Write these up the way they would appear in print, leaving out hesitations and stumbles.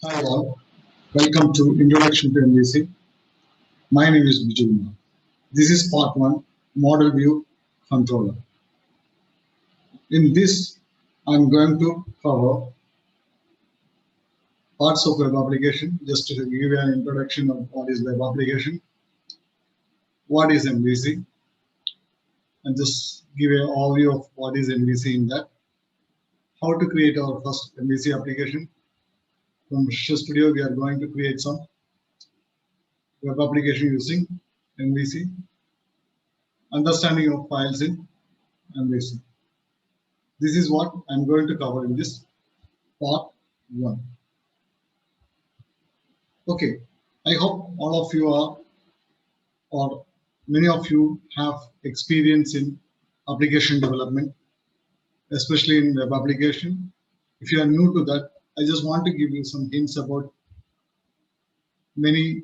Hi all, welcome to Introduction to MVC. My name is Bijul. This is part 1, Model View Controller. In this, I'm going to cover parts of web application, just to give you an introduction of what is web application, what is MVC, and just give an overview of what is MVC in that, how to create our first MVC application. From Visual Studio, we are going to create some web application using MVC, understanding of files in MVC. This is what I'm going to cover in this part 1. Okay, I hope all of you are, or many of you have experience in application development, especially in web application. If you are new to that, I just want to give you some hints about many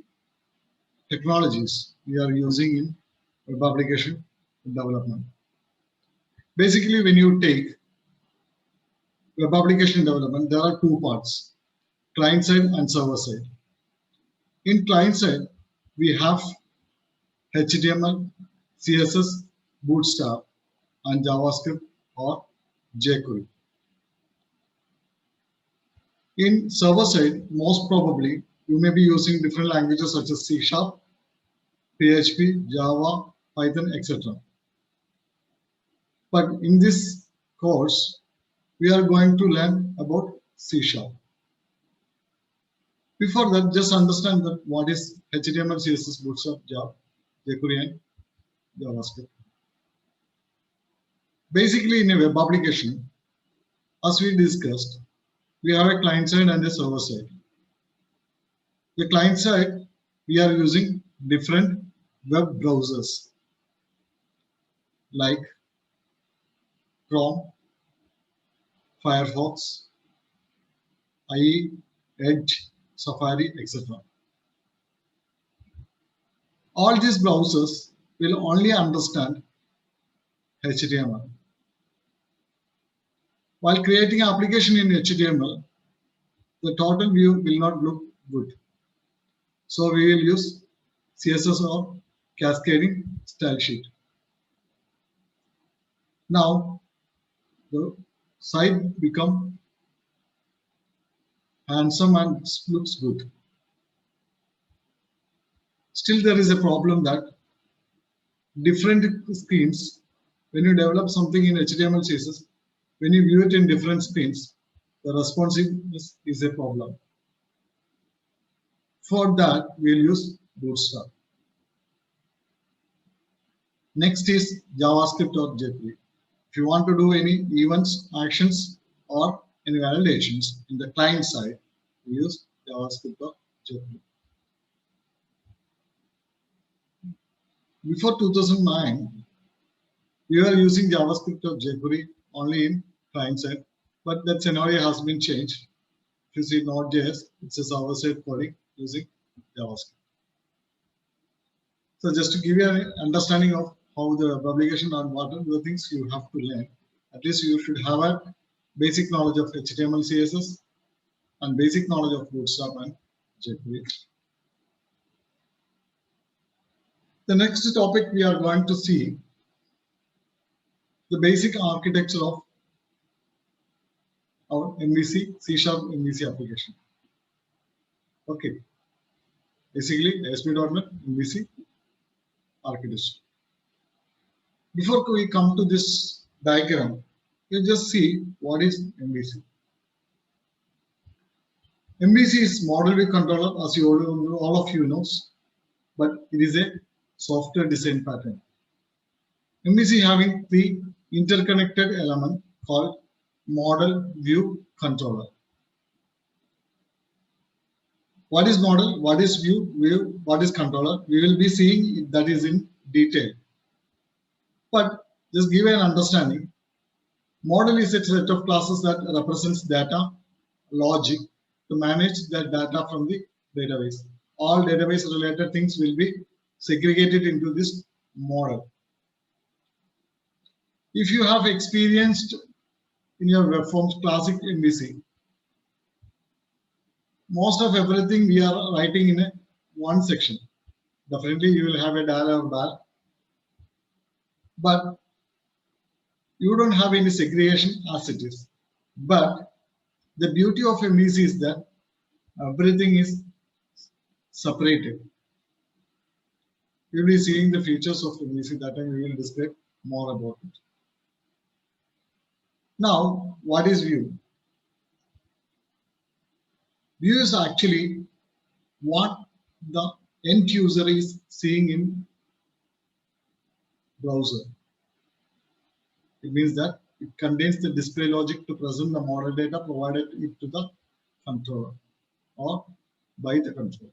technologies we are using in web application development. Basically, when you take web application development, there are two parts, client side and server side. In client side, we have HTML, CSS, Bootstrap, and JavaScript or jQuery. In server side, most probably you may be using different languages such as C#, PHP, Java, Python, etc. But in this course, we are going to learn about C#. Before that, just understand that what is HTML, CSS, Bootstrap, Java, jQuery, and JavaScript. Basically, in a web application, as we discussed, we have a client side and a server side. The client side, we are using different web browsers like Chrome, Firefox, IE, Edge, Safari, etc. All these browsers will only understand HTML. While creating an application in HTML, the total view will not look good. So we will use CSS or cascading style sheet. Now the site become handsome and looks good. Still, there is a problem that different screens, when you develop something in HTML, CSS, when you view it in different screens, the responsiveness is a problem. For that, we'll use Bootstrap. Next is JavaScript or jQuery. If you want to do any events, actions, or any validations in the client side, we use JavaScript or jQuery. Before 2009, we were using JavaScript or jQuery only in client side, but that scenario has been changed. If you see Node.js, it's a server-side coding using JavaScript. So just to give you an understanding of how the publication and what are the things you have to learn, at least you should have a basic knowledge of HTML, CSS, and basic knowledge of Bootstrap and jQuery. The next topic we are going to see the basic architecture of our MVC, C# MVC application. Okay, basically ASP.NET MVC architecture. Before we come to this diagram, you just see what is MVC. MVC is model view controller, as all of you knows, but it is a software design pattern. MVC having the interconnected element called model view controller. What is model? What is view? What is controller? We will be seeing that is in detail. But just give an understanding. Model is a set of classes that represents data, logic to manage the data from the database. All database related things will be segregated into this model. If you have experienced in your web forms classic MVC, most of everything we are writing in a one section. Definitely you will have a dial or bar, but you don't have any segregation as it is. But the beauty of MVC is that everything is separated. You'll be seeing the features of MVC, that time we will describe more about it. Now, what is view? View is actually what the end user is seeing in browser. It means that it contains the display logic to present the model data provided it to the controller or by the controller.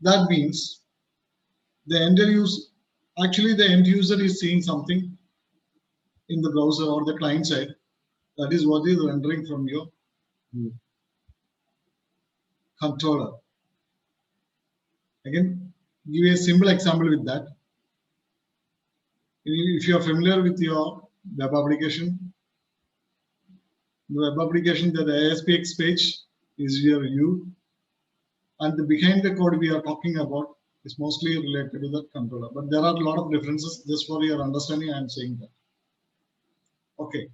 That means the end user, actually the end user is seeing something in the browser or the client side. That is what is rendering from your controller. Again, give a simple example with that. If you are familiar with your web application, the web application, that ASPX page is your view, and the behind the code we are talking about is mostly related to the controller. But there are a lot of differences. Just for your understanding, I am saying that. Okay.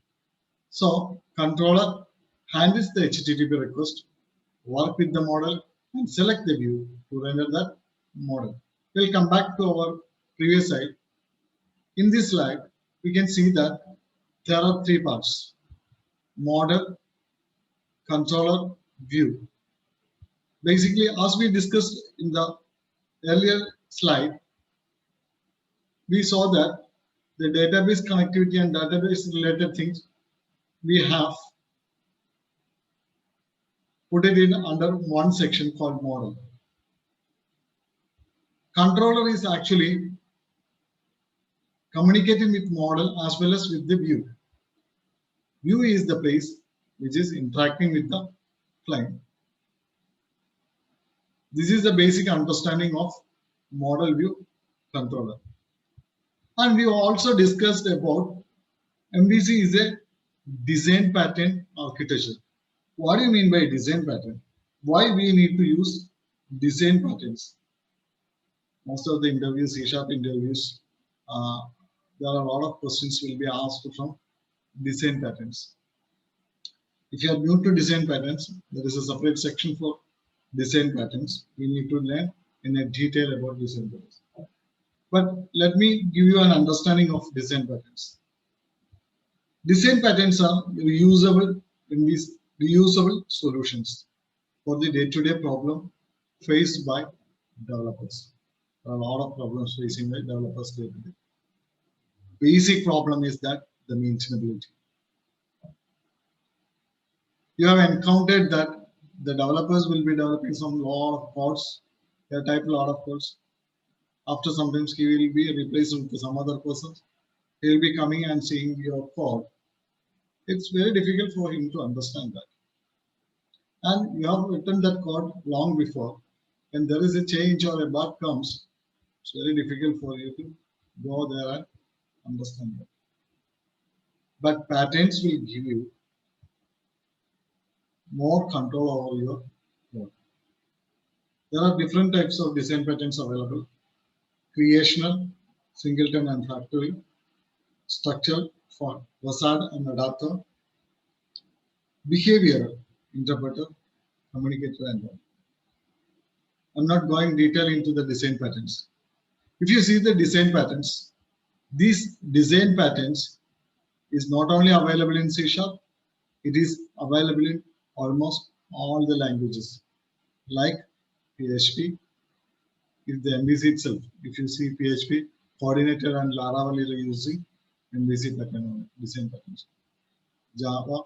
So controller handles the HTTP request, work with the model, and select the view to render that model. We'll come back to our previous slide. In this slide, we can see that there are three parts: model, controller, view. Basically, as we discussed in the earlier slide, we saw that the database connectivity and database related things we have put it in under one section called model. Controller is actually communicating with model as well as with the view. View is the place which is interacting with the client. This is the basic understanding of model, view, controller. And we also discussed about MVC is a design pattern architecture. What do you mean by design pattern? Why we need to use design patterns? Most of the interviews, C# interviews, there are a lot of questions will be asked from design patterns. If you are new to design patterns, there is a separate section for design patterns. We need to learn in a detail about design patterns. But let me give you an understanding of design patterns. Design patterns are reusable in these reusable solutions for the day-to-day problem faced by developers. There are a lot of problems facing by developers day-to-day. Basic problem is that the maintainability. You have encountered that the developers will be developing some lot of codes. They type a lot of codes. After sometimes he will be replaced with some other person. He will be coming and seeing your code. It's very difficult for him to understand that. And you have written that code long before. When there is a change or a bug comes, it's very difficult for you to go there and understand that. But patterns will give you more control over your code. There are different types of design patterns available: creational, singleton and factory, structural for facade and adapter, behavioral, interpreter, communicator, and all. I'm not going detail into the design patterns. If you see the design patterns, these design patterns is not only available in C#, it is available in almost all the languages, like PHP. If the MVC itself, if you see PHP, Coordinator and Laravel are using MVC pattern design patterns. Java,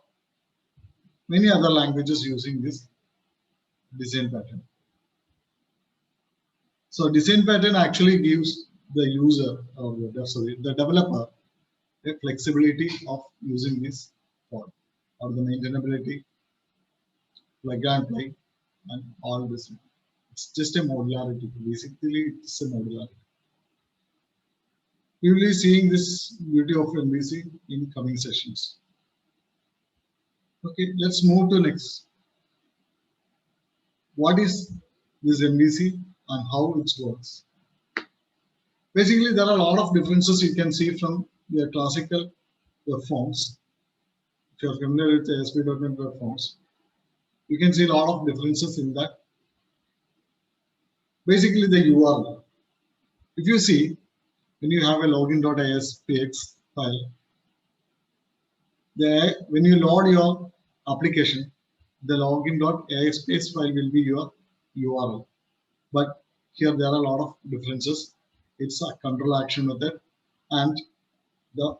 many other languages using this design pattern. So design pattern actually gives the user or the developer the flexibility of using this code or the maintainability, plug and play, and all this. It's just a modularity. Basically, it's a modularity. We will be seeing this beauty of MVC in coming sessions. Okay, let's move to next. what is this MVC and how it works. Basically, there are a lot of differences you can see from the classical web forms. If you are familiar with the ASP.NET web forms, you can see a lot of differences in that. Basically, the URL. If you see, when you have a login.aspx file, when you load your application, the login.aspx file will be your URL. But here there are a lot of differences. It's a control action method, and the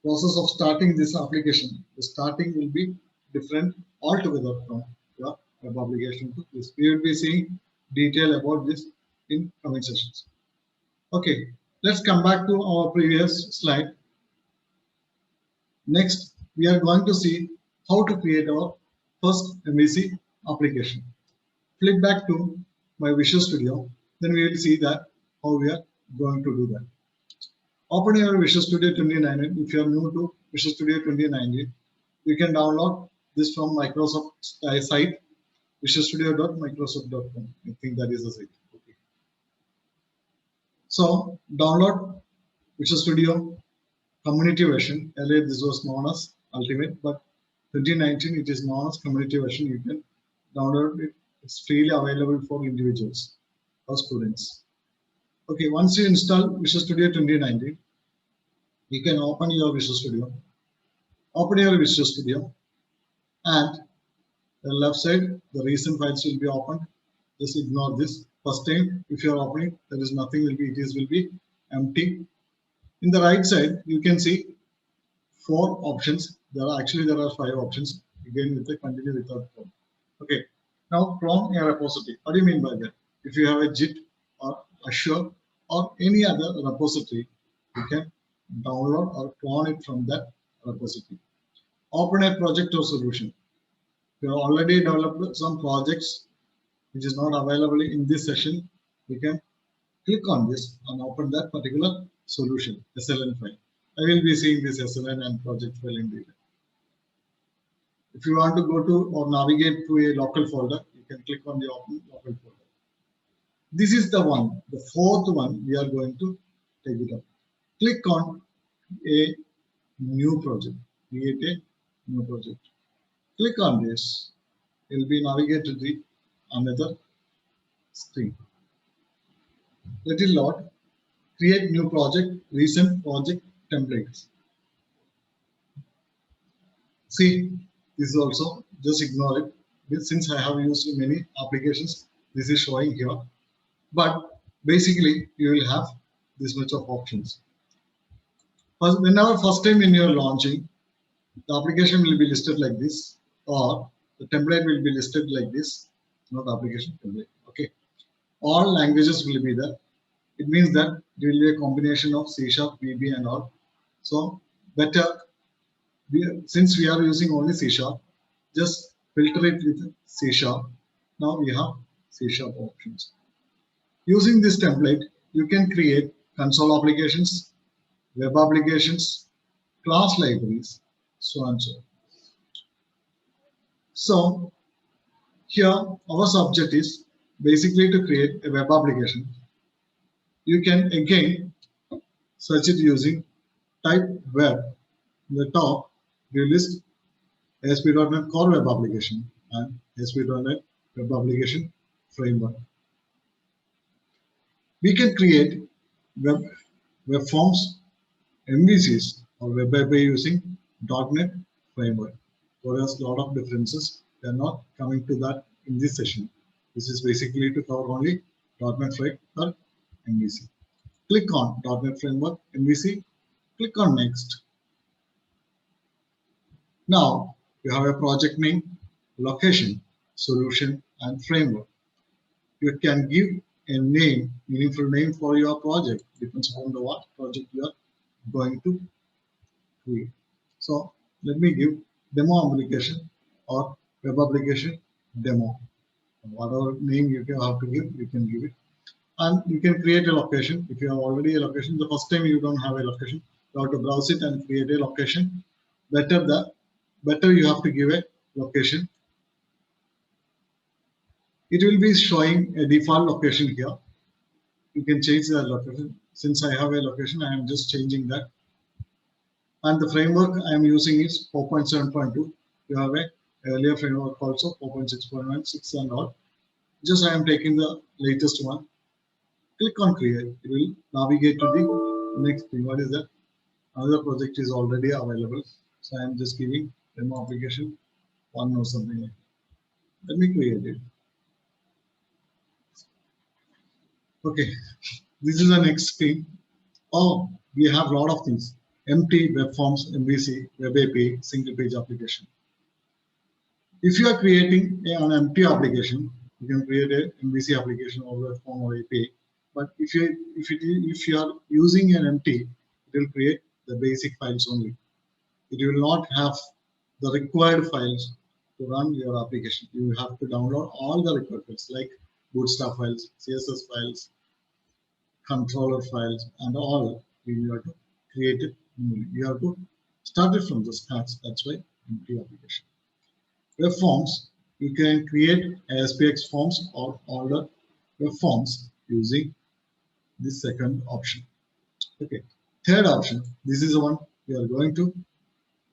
process of starting this application, the starting will be different altogether from your web application to this. We will be seeing detail about this in coming sessions. Okay, let's come back to our previous slide. Next, we are going to see how to create our first MVC application. Flip back to my Visual Studio, then we will see that how we are going to do that. Open your Visual Studio 2019. If you are new to Visual Studio 2019, you can download this from Microsoft site, visualstudio.microsoft.com. I think that is the site. Okay. So download Visual Studio Community version. Earlier this was known as Ultimate, but 2019 it is known as Community version. You can download it. It's freely available for individuals or students. Okay, once you install Visual Studio 2019, you can open your Visual Studio. Open your Visual Studio, and the left side, the recent files will be opened. Just ignore this. First time, if you are opening, there is nothing will be, will be empty. In the right side, you can see 4 options. There are 5 options. Again, with the continue without Chrome. Okay. Now, Chrome a repository. What do you mean by that? If you have a JIT or Azure or any other repository, you can download or clone it from that repository. Open a project or solution. You have already developed some projects which is not available in this session. You can click on this and open that particular solution, SLN file. I will be seeing this SLN and project file in detail. If you want to go to or navigate to a local folder, you can click on the open local folder. This is the one, the 4th one we are going to take it up. Click on a new project, create a new project. Click on this, it will be navigated to the another screen. Let it load. Create new project, recent project templates. See, this is also, just ignore it. Since I have used many applications, this is showing here. But basically, you will have this much of options. Whenever first time when you are launching, the application will be listed like this, or the template will be listed like this, not application template. Okay. All languages will be there. It means that there will be a combination of C#, VB and all. So better, since we are using only C#, just filter it with C#. Now we have C# options. Using this template, you can create console applications, web applications, class libraries, so and so. So here our subject is basically to create a web application. You can again search it using type web. In the top, you list ASP.NET Core Web Application and ASP.NET Web Application Framework. We can create web forms, MVCs or web API using .NET Framework. There is a lot of differences. We are not coming to that in this session. This is basically to cover only .NET Framework MVC. Click on .NET Framework MVC. Click on Next. Now you have a project name, location, solution, and framework. You can give a name, meaningful name for your project. Depends on the what project you are going to create. So let me give demo application or web application demo. Whatever name you have to give, you can give it. And you can create a location. If you have already a location, the first time you don't have a location, you have to browse it and create a location. Better you have to give a location. It will be showing a default location here. You can change the location. Since I have a location, I am just changing that. And the framework I am using is 4.7.2. You have a earlier framework also 4.6.1, 6 and all. Just I am taking the latest one. Click on create. It will navigate to the next thing. What is that? Another project is already available. So I am just giving demo application one or something like that. Let me create it. Okay, this is the next screen. Oh, we have a lot of things. Empty web forms, MVC, web API, single page application. If you are creating an empty application, you can create a MVC application or web form or API. But if you are using an empty, it will create the basic files only. It will not have the required files to run your application. You have to download all the required files like Bootstrap files, CSS files, controller files, and all. You have to create it. You have to start it from the scratch. That's why empty application. Web forms, you can create ASPX forms or order web forms using this second option. Okay. Third option, this is the one we are going to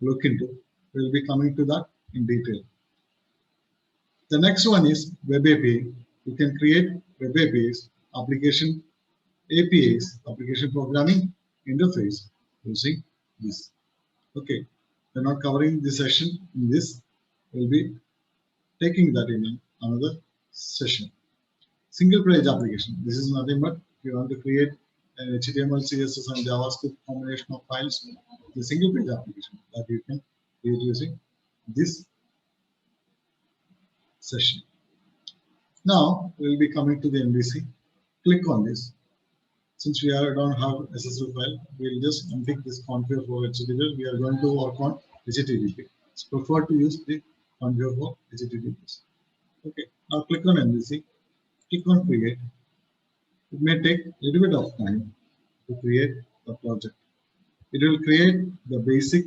look into. We'll be coming to that in detail. The next one is Web API. You can create Web APIs, application APIs, application programming interface using this. Okay. We're not covering this session in this. We'll be taking that in another session. Single page application. This is nothing but if you want to create an HTML, CSS, and JavaScript combination of files, the single page application that you can create using this session. Now we'll be coming to the MVC. Click on this. Since we don't have SSL file, we'll just unpick this configure for HTTP. We are going to work on HTTP. It's preferred to use the configure for HTTP. Okay. Now click on MVC. Click on create. It may take a little bit of time to create the project. It will create the basic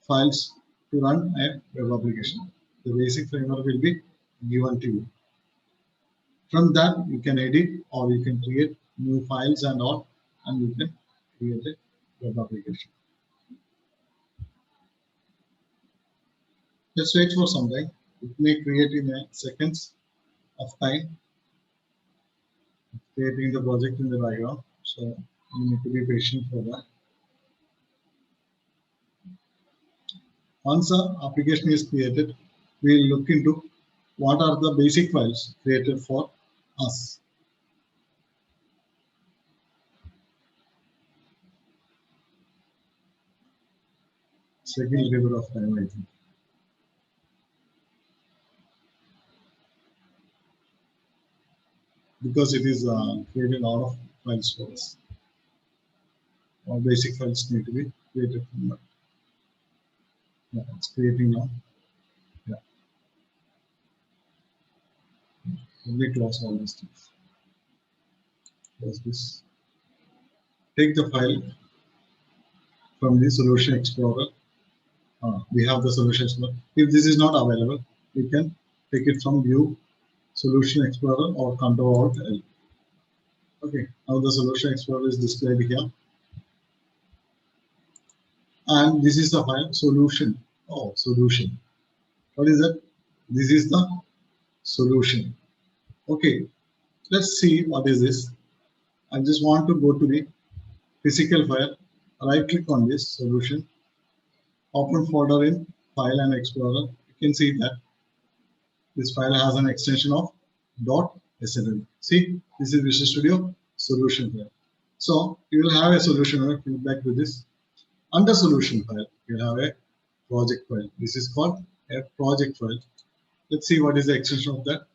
files to run a web application. The basic framework will be given to you. From that, you can edit or you can create new files and all, and you can create a web application. Just wait for some time. It may create in a seconds of time, creating the project in the background. So you need to be patient for that. Once the application is created, we will look into what are the basic files created for us. It's taking a little bit of time, I think. Because it is creating a lot of files for us. All basic files need to be created from that. Yeah, it's creating now. Yeah. Let me close all these things. Close this. Take the file from the Solution Explorer. We have the Solution Explorer. If this is not available, you can take it from View, Solution Explorer, or Ctrl-Alt-L. Okay, now the Solution Explorer is displayed here. And this is the file solution. Oh, solution. What is that? This is the solution. Okay, let's see what is this. I just want to go to the physical file. Right click on this solution. Open folder in File and Explorer. You can see that this file has an extension of .slm. See, this is Visual Studio solution file. So you will have a solution file. Click back to this. Under solution file, you have a project file. This is called a project file. Let's see what is the extension of that.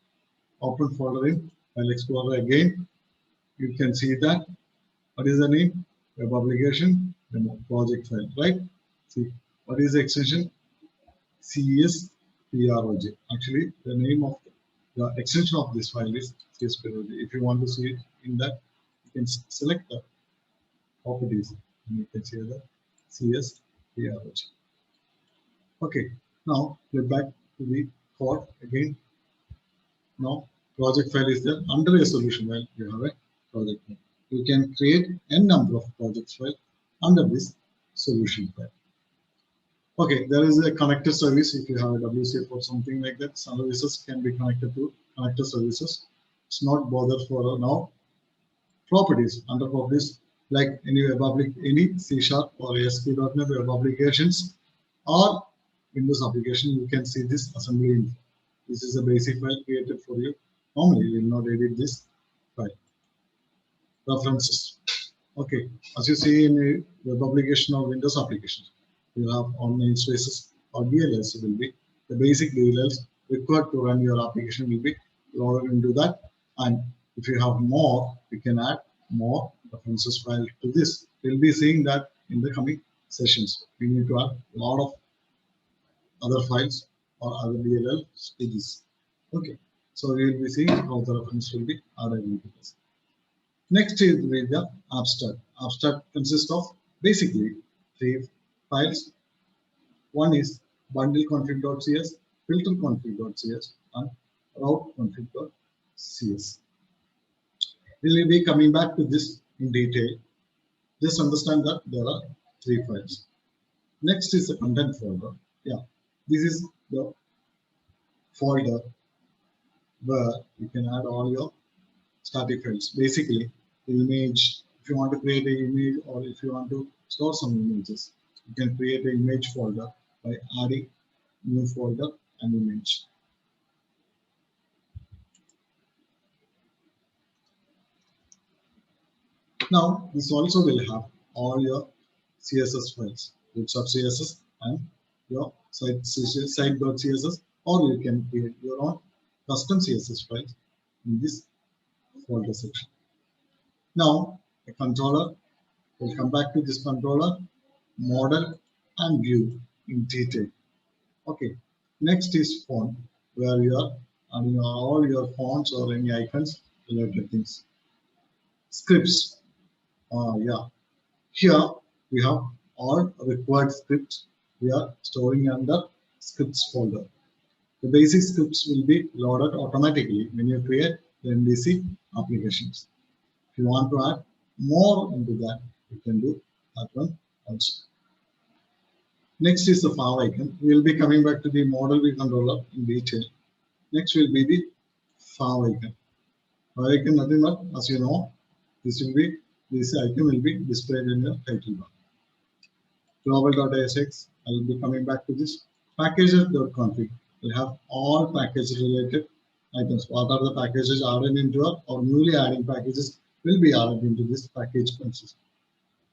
Open folder in File Explorer again. You can see that. What is the name? Web application, demo project file, right? See, what is the extension? CSPROJ. Actually, the name of the extension of this file is CSPROJ. If you want to see it in that, you can select the properties and you can see the CSPROJ. Okay, now we're back to the code again. Now, project file is there. Under a solution file, you have a project file. You can create n number of project files under this solution file. Okay, there is a connector service. If you have a WCF or something like that, services can be connected to connector services. It's not bothered for now. Properties, under properties, like any web any C# or ASP.NET web applications or Windows application, you can see this assembly info. This is a basic file created for you. Normally, you will not edit this file. References. Okay, as you see in a web application or Windows application, you have on namespaces or DLLs will be the basic DLLs required to run your application will be loaded into that. And if you have more, you can add more references file to this. We'll be seeing that in the coming sessions. We need to add a lot of other files or other DLLs to this. Okay, so we will be seeing how the reference will be added into this. Next is with the abstract. Abstract consists of basically 3 files. One is bundleconfig.cs, filterconfig.cs, and routeconfig.cs. We will be coming back to this in detail. Just understand that there are 3 files. Next is the content folder. Yeah, this is the folder where you can add all your static files. Basically, the image, if you want to create an image or if you want to store some images, you can create an image folder by adding new folder and image. Now, this also will have all your CSS files, bootstrap CSS and your site.css, or you can create your own custom CSS files in this folder section. Now, a controller, we'll come back to this controller, model and view in detail. Okay, next is font, where you are adding all your fonts or any icons related things. Scripts, yeah, here we have all required scripts we are storing under scripts folder. The basic scripts will be loaded automatically when you create the MVC applications. If you want to add more into that, you can do that one also. Next is the favicon. We will be coming back to the model view controller in detail. Next will be the favicon. Favicon, nothing but, as you know, this icon will be displayed in the title bar. Global.asx, I will be coming back to this. Packages.config will have all package related items. What are the packages added into it or newly adding packages will be added into this package consist.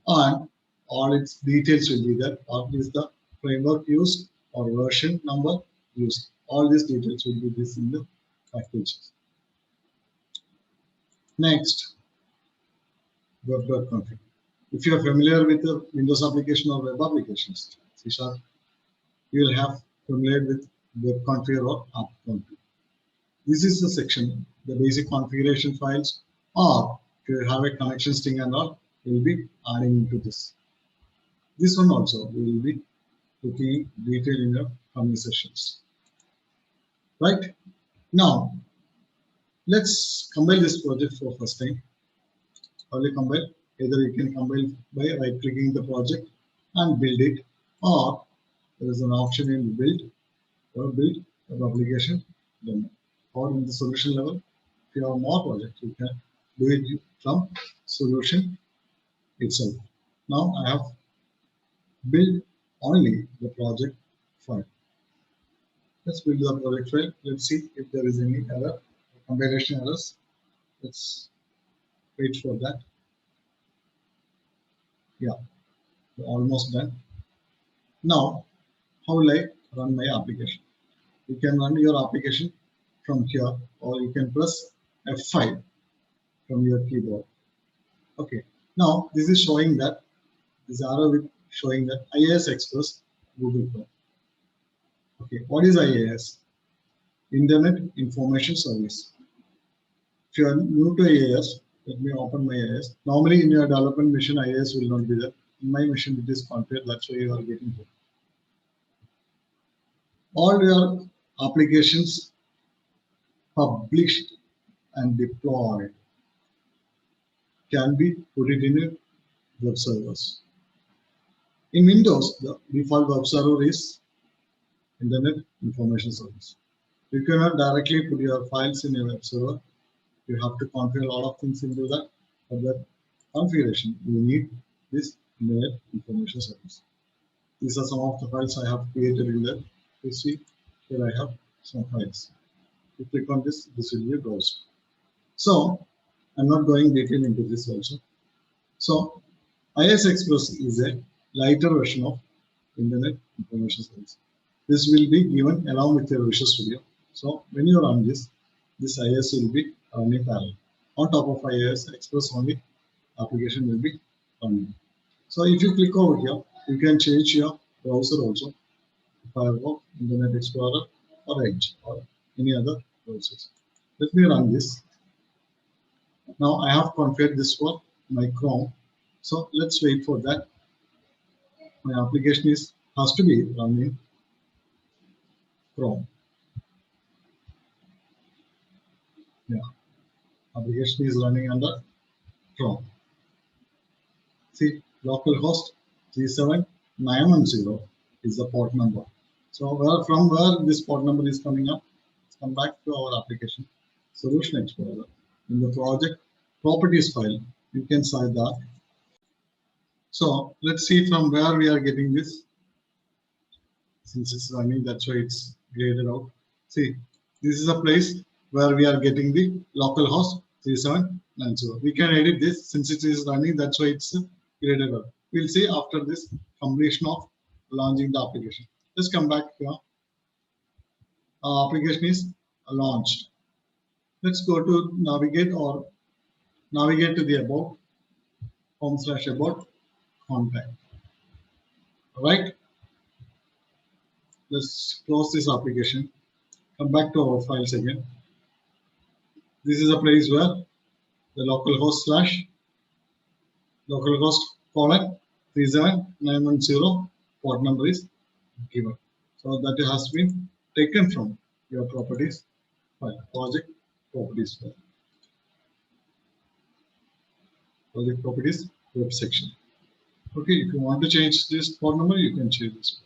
And all its details will be there. What is the framework used or version number used. All these details will be this in the packages. Next, web.config. If you are familiar with the Windows application or web applications, C#, you will have familiar with web config or app config. This is the section, the basic configuration files, or if you have a connection string and all, we will be adding into this. This one also we will be looking in detail in the coming sessions. Right? Now, let's compile this project for first time. Only compile. Either you can compile by right-clicking the project and build it, or there is an option in build or build web application demo. Or in the solution level, if you have more projects, you can do it from solution itself. Now I have built only the project file. Let's build the project file. Let's see if there is any error, compilation errors. Let's wait for that. Yeah, we're almost done. Now, how will I run my application? You can run your application from here, or you can press F5 from your keyboard. Okay. Now, this is showing that this arrow with showing that IIS Express Google Chrome. Okay, what is IIS? Internet Information Service. If you are new to IIS, let me open my IIS. Normally in your development machine, IIS will not be there. In my machine, it is configured. That's why you are getting it. All your applications published and deployed can be put it in a web servers. In Windows, the default web server is Internet Information Service. You cannot directly put your files in a web server. You have to configure a lot of things into that. For that configuration, you need this Internet Information Service. These are some of the files I have created in there. You see, here I have some files. If you click on this, this will be browsed. So, I'm not going detail into this also. So, IIS Express is a lighter version of Internet Information Service. This will be given along with your Visual Studio. So, when you run this IIS will be running parallel. On top of IIS Express only, application will be running. So, if you click over here, you can change your browser also, Firefox, Internet Explorer, or Edge, or any other browsers. Let me run this. Now I have configured this for my Chrome. So let's wait for that. My application has to be running Chrome. Yeah, application is running under Chrome. See, localhost 37910 is the port number. So from where this port number is coming up, let's come back to our application Solution Explorer. In the project properties file, you can cite that. So let's see from where we are getting this. Since it's running, that's why it's graded out. See, this is a place where we are getting the localhost 3790. We can edit this since it is running, that's why it's graded out. We'll see after this completion of launching the application. Let's come back here. Our application is launched. Let's go to navigate or navigate to the about, home/about contact. All right. Let's close this application. Come back to our files again. This is a place where the localhost colon 37910 port number is given. So that has been taken from your properties file, project properties file. Project properties web section. Okay, if you want to change this port number, you can change this.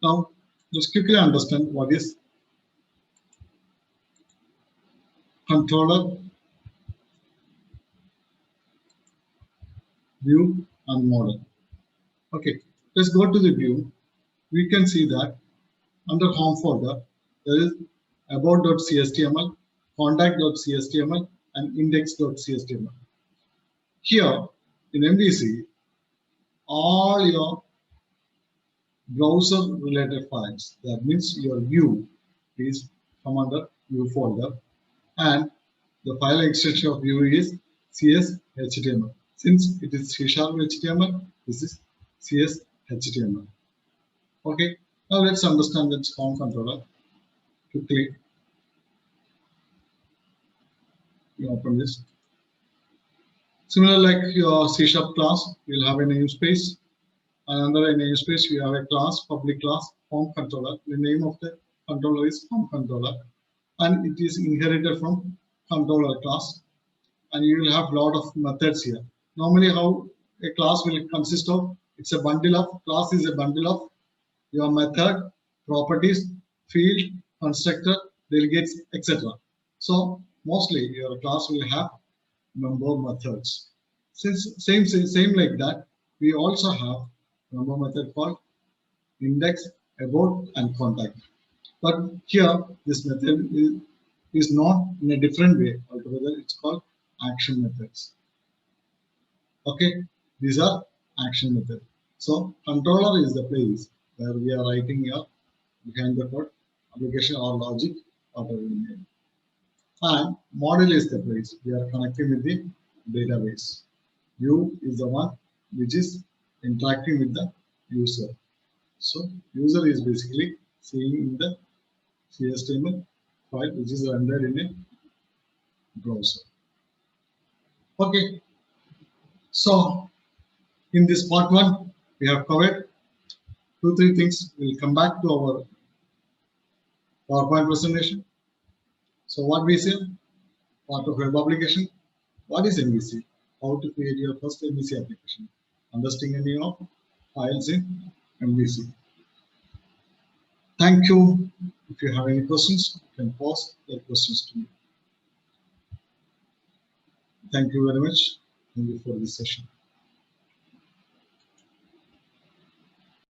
Now, just quickly understand what is controller, view, and model. Okay, let's go to the view. We can see that under home folder, there is about.cstml, contact.cstml, and index.cstml. Here in MVC, all your browser related files, that means your view is come under view folder, and the file extension of view is CS_HTML. Since it is C# HTML, this is CS_HTML. Okay, now let's understand that home controller. Quickly, you open this. Similar like your C# class, you'll have a namespace. And under a namespace, we have a class, public class, home controller. The name of the controller is home controller, and it is inherited from controller class. And you will have a lot of methods here. Normally, how a class will consist of, it's a bundle of, class is a bundle of your method, properties, field, constructor, delegates, etc. So mostly your class will have member methods. Since same like that, we also have member method called index, about, and contact. But here this method is not in a different way altogether. It's called action methods. Okay, these are action methods. So controller is the place where we are writing your behind the code application or logic or whatever. And model is the place we are connecting with the database. View is the one which is interacting with the user. So user is basically seeing in the CSTML file which is rendered in a browser. Okay. So in this part 1, we have covered 2-3 things. We'll come back to our PowerPoint presentation. So what we say, part of web application, what is MVC? How to create your first MVC application? Understanding of files in MVC. Thank you. If you have any questions, you can pose your questions to me. Thank you very much. Thank you for this session.